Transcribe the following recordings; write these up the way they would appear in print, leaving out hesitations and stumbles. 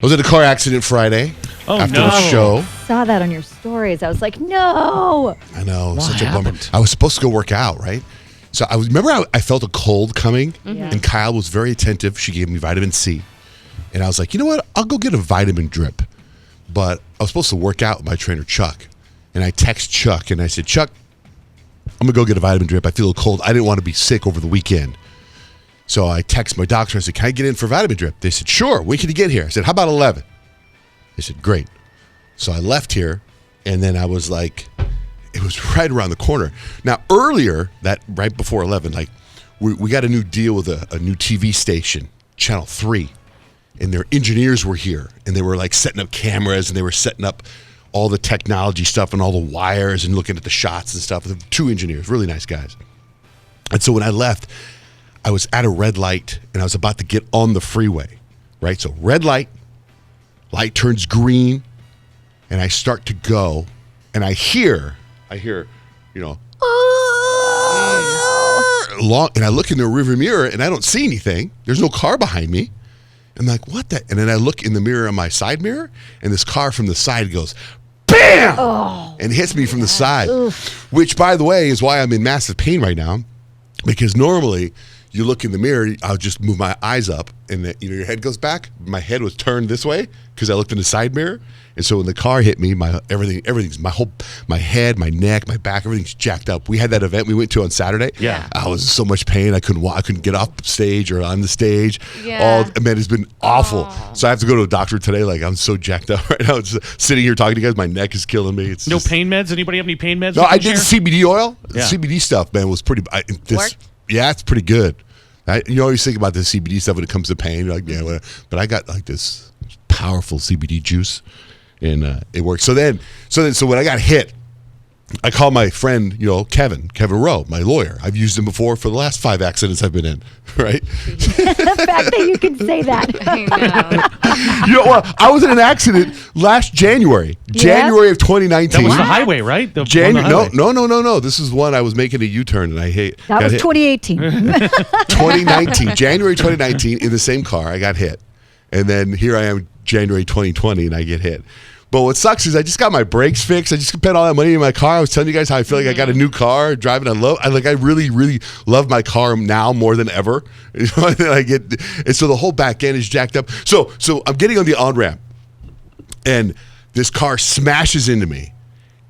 I was in a car accident Friday after the show. Saw that on your stories. I was like, no. I know, such a bummer. I was supposed to go work out, right? So I felt a cold coming, and Kyle was very attentive. She gave me vitamin C, and I was like, you know what? I'll go get a vitamin drip. But I was supposed to work out with my trainer Chuck, and I text Chuck and I said, Chuck, I'm gonna go get a vitamin drip. I feel a little cold. I didn't want to be sick over the weekend. So I text my doctor. I said, can I get in for a vitamin drip? They said, sure. When can you get here? I said, how about 11? They said, great. So I left here, and then I was like, it was right around the corner. Now, earlier, right before 11, like we got a new deal with a new TV station, Channel 3, and their engineers were here, and they were like setting up cameras, and they were setting up all the technology stuff and all the wires and looking at the shots and stuff. 2 engineers, really nice guys. And so when I left, I was at a red light, and I was about to get on the freeway, right? So red light turns green, and I start to go, and I hear, you know, long, and I look in the rearview mirror, and I don't see anything. There's no car behind me. I'm like, what the? And then I look in the mirror on my side mirror, and this car from the side goes, BAM! And hits me from the side, which, by the way, is why I'm in massive pain right now, because normally you look in the mirror, I'll just move my eyes up, and your head goes back. My head was turned this way because I looked in the side mirror, and so when the car hit me, everything's my head, my neck, my back, everything's jacked up. We had that event we went to on Saturday. Yeah, I was in so much pain I couldn't get off stage or on the stage. Yeah, man, it's been awful. So I have to go to a doctor today. Like, I'm so jacked up right now. Just sitting here talking to you guys, my neck is killing me. It's no pain meds. Anybody have any pain meds? No, I did CBD oil. Yeah. CBD stuff, man, was pretty. Yeah, it's pretty good. You always think about the CBD stuff when it comes to pain. You're like, yeah, whatever. But I got like this powerful CBD juice, and it works. So when I got hit, I called my friend, Kevin Rowe, my lawyer. I've used him before for the last 5 accidents I've been in, right? The fact that you can say that. I know. I was in an accident last January of 2019. That was the highway, right? No. This is one I was making a U-turn, and that was 2018. 2019, January 2019, in the same car, I got hit. And then here I am, January 2020, and I get hit. But what sucks is I just got my brakes fixed. I just spent all that money in my car. I was telling you guys how I feel like I got a new car driving. I really, really love my car now more than ever. And so the whole back end is jacked up. So I'm getting on the on-ramp, and this car smashes into me,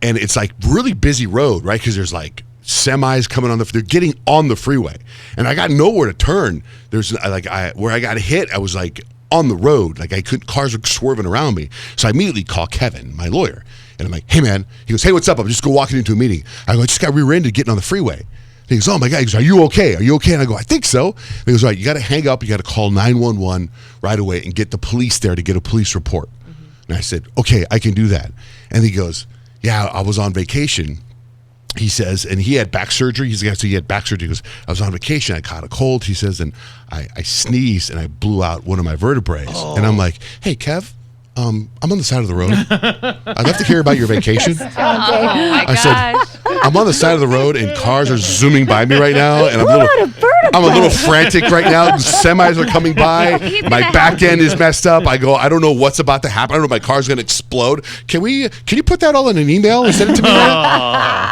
and it's like really busy road, right? Because there's like semis coming on they're getting on the freeway, and I got nowhere to turn. There's where I got hit, I was like on the road, like cars were swerving around me. So I immediately call Kevin, my lawyer, and I'm like, hey man, he goes, hey, what's up? I'm just walking into a meeting. I go, I just got rear-ended getting on the freeway. And he goes, oh my God. He goes, are you okay? And I go, I think so. And he goes, all right, you got to hang up. You got to call 911 right away and get the police there to get a police report. And I said, okay, I can do that. And he goes, yeah, I was on vacation. He says, and he had back surgery. He had back surgery. He goes, I was on vacation. I caught a cold. He says, and I sneezed and I blew out one of my vertebrae. And I'm like, hey, Kev, I'm on the side of the road. I'd love to hear about your vacation. Oh my gosh. I said, I'm on the side of the road and cars are zooming by me right now, and I'm a little frantic right now. The semis are coming by. My back end is messed up. I don't know what's about to happen. I don't know if my car's going to explode. Can you put that all in an email and send it to me?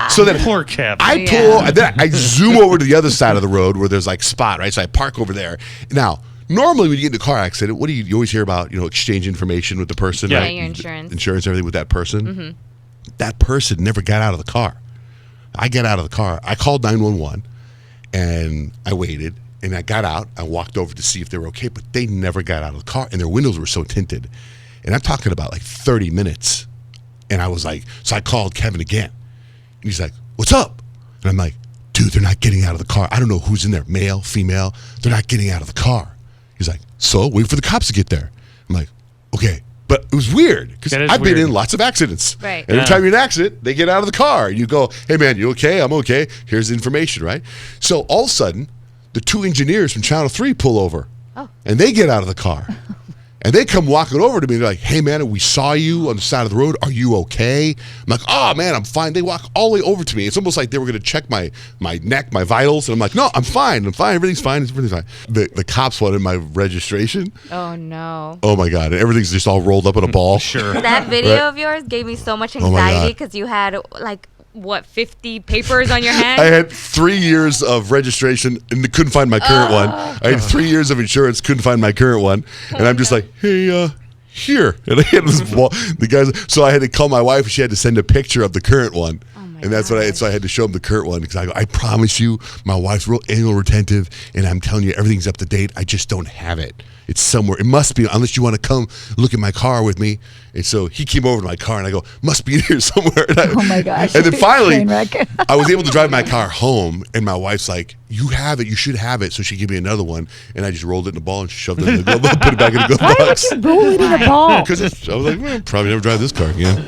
So then poor Kev. I zoom over to the other side of the road where there's like spot, right? So I park over there. Now, normally when you get in a car accident, what do you always hear about, exchange information with the person, yeah, right? Your insurance. Insurance, everything with that person. Mm-hmm. That person never got out of the car. I get out of the car. I called 911, and I waited, and I got out. I walked over to see if they were okay, but they never got out of the car, and their windows were so tinted. And I'm talking about like 30 minutes. And I was like, so I called Kevin again. And he's like, what's up? And I'm like, dude, they're not getting out of the car. I don't know who's in there, male, female. They're not getting out of the car. He's like, so wait for the cops to get there. I'm like, okay. But it was weird because I've been in lots of accidents. Right. Every time you're in an accident, they get out of the car. You go, hey, man, you okay? I'm okay. Here's the information, right? So all of a sudden, the 2 engineers from Channel 3 pull over. Oh. And they get out of the car. And they come walking over to me. They're like, hey, man, we saw you on the side of the road. Are you okay? I'm like, oh, man, I'm fine. They walk all the way over to me. It's almost like they were going to check my neck, my vitals. And I'm like, no, I'm fine. Everything's fine. Everything's fine. The cops wanted my registration. Oh, no. Oh, my God. And everything's just all rolled up in a ball. Sure. That video Right. of yours gave me so much Oh, my anxiety God. because you had, like, what, 50 papers on your hand? I had 3 years of registration and couldn't find my current one. I had 3 years of insurance, couldn't find my current one. And I'm just like, hey, here. And I had this wall. The guys, so I had to call my wife. She had to send a picture of the current one. And that's what so I had to show him the current one because I promise you, my wife's real anal retentive, and I'm telling you, everything's up to date. I just don't have it. It's somewhere. It must be, unless you want to come look at my car with me. And so he came over to my car, and I go, must be in here somewhere. And Oh my gosh. And then finally, Train wreck. I was able to drive my car home, and my wife's like, you have it. You should have it. So she gave me another one, and I just rolled it in a ball and shoved it in the glove box, put it back in the glove Why would box. you roll it in a ball? Because I was like, probably never drive this car again.